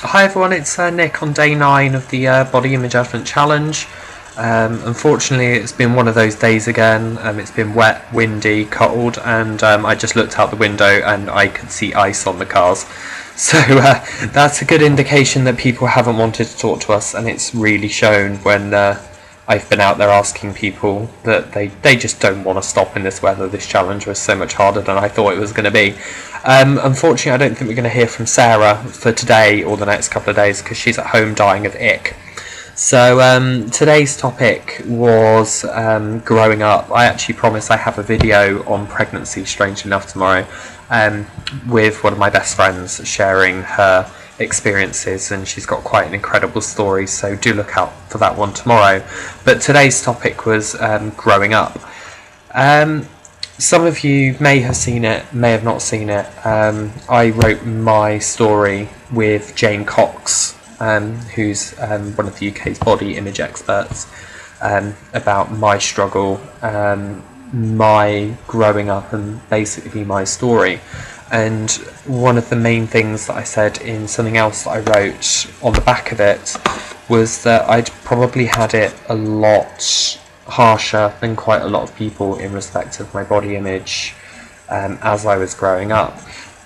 Hi everyone, it's Nick on day 9 of the Body Image Advent Challenge. Unfortunately, it's been one of those days again. It's been wet, windy, cold, and I just looked out the window and I could see ice on the cars. So that's a good indication that people haven't wanted to talk to us, and it's really shown when I've been out there asking people that they just don't want to stop in this weather. This challenge was so much harder than I thought it was going to be. Unfortunately, I don't think we're going to hear from Sarah for today or the next couple of days because she's at home dying of ick. So today's topic was growing up. I actually promised I have a video on pregnancy, strangely enough, tomorrow, with one of my best friends sharing her experiences, and she's got quite an incredible story, so do look out for that one tomorrow. But today's topic was growing up. Some of you may have seen it, may have not seen it. I wrote my story with Jane Cox, who's one of the UK's body image experts, about my struggle, my growing up, and basically my story. And one of the main things that I said in something else that I wrote on the back of it was that I'd probably had it a lot harsher than quite a lot of people in respect of my body image as I was growing up.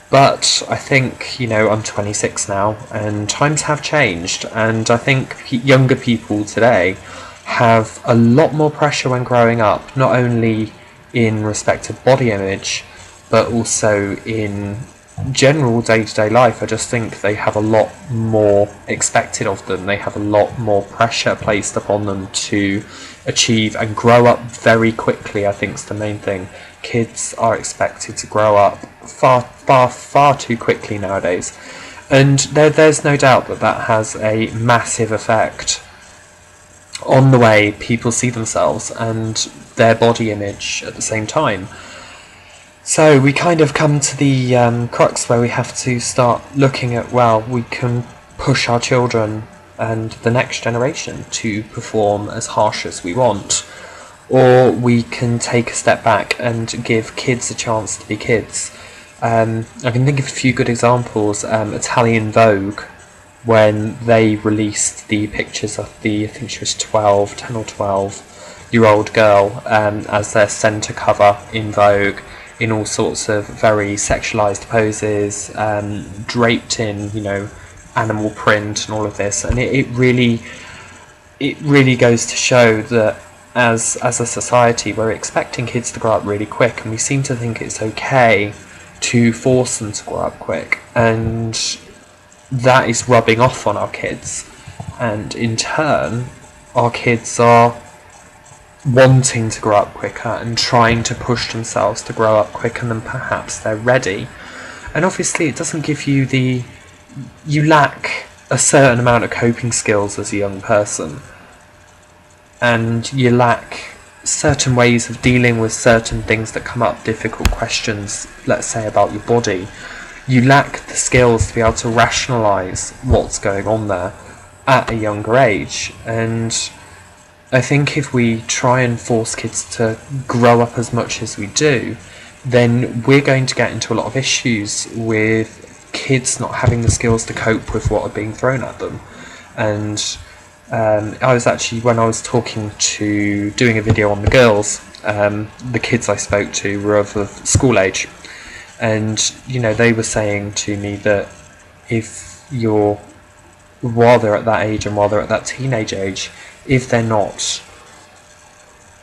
But I think, I'm 26 now, and times have changed, and I think younger people today have a lot more pressure when growing up, not only in respect of body image, but also in general day-to-day life. I just think they have a lot more expected of them. They have a lot more pressure placed upon them to achieve and grow up very quickly, I think is the main thing. Kids are expected to grow up far too quickly nowadays. And there's no doubt that has a massive effect on the way people see themselves and their body image at the same time. So we kind of come to the crux where we have to start looking at, we can push our children and the next generation to perform as harsh as we want, or we can take a step back and give kids a chance to be kids. I can think of a few good examples. Italian Vogue, when they released the pictures of I think she was 10 or 12-year-old girl as their centre cover in Vogue, in all sorts of very sexualized poses, draped in, animal print and all of this. And it really goes to show that as a society, we're expecting kids to grow up really quick, and we seem to think it's okay to force them to grow up quick. And that is rubbing off on our kids. And in turn, our kids are wanting to grow up quicker and trying to push themselves to grow up quicker than perhaps they're ready. And obviously it doesn't give you you lack a certain amount of coping skills as a young person, and you lack certain ways of dealing with certain things that come up, difficult questions, let's say about your body. You lack the skills to be able to rationalise what's going on there at a younger age. And I think if we try and force kids to grow up as much as we do, then we're going to get into a lot of issues with kids not having the skills to cope with what are being thrown at them. And I was actually, when I was doing a video on the girls, the kids I spoke to were of school age, and they were saying to me that while they're at that age and while they're at that teenage age, if they're not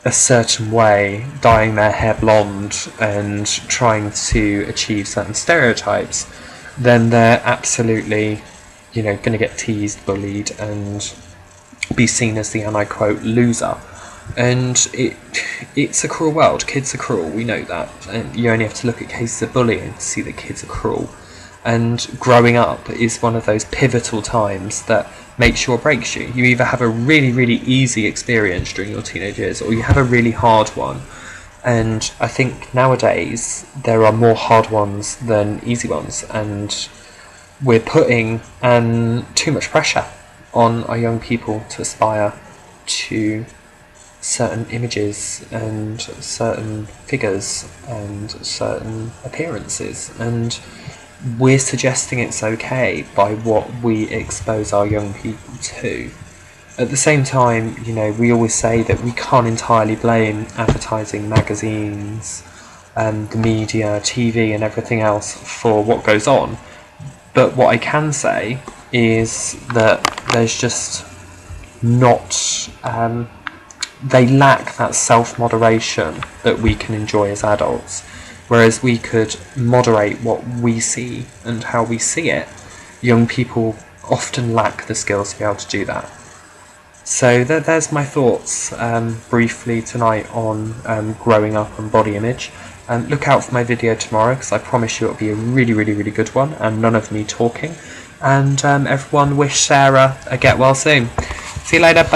a certain way, dyeing their hair blonde and trying to achieve certain stereotypes, then they're absolutely, going to get teased, bullied, and be seen as the, and I quote, loser. And it's a cruel world. Kids are cruel, we know that. And you only have to look at cases of bullying to see that kids are cruel. And growing up is one of those pivotal times that makes you or breaks you. You either have a really, really easy experience during your teenage years, or you have a really hard one. And I think nowadays there are more hard ones than easy ones, and we're putting too much pressure on our young people to aspire to certain images and certain figures and certain appearances. And we're suggesting it's okay by what we expose our young people to. At the same time, you know, we always say that we can't entirely blame advertising, magazines, the media, TV and everything else for what goes on. But what I can say is that there's just not... they lack that self-moderation that we can enjoy as adults. Whereas we could moderate what we see and how we see it, young people often lack the skills to be able to do that. So there's my thoughts briefly tonight on growing up and body image. Look out for my video tomorrow, because I promise you it'll be a really, really, really good one, and none of me talking. And everyone wish Sarah a get well soon. See you later, bye.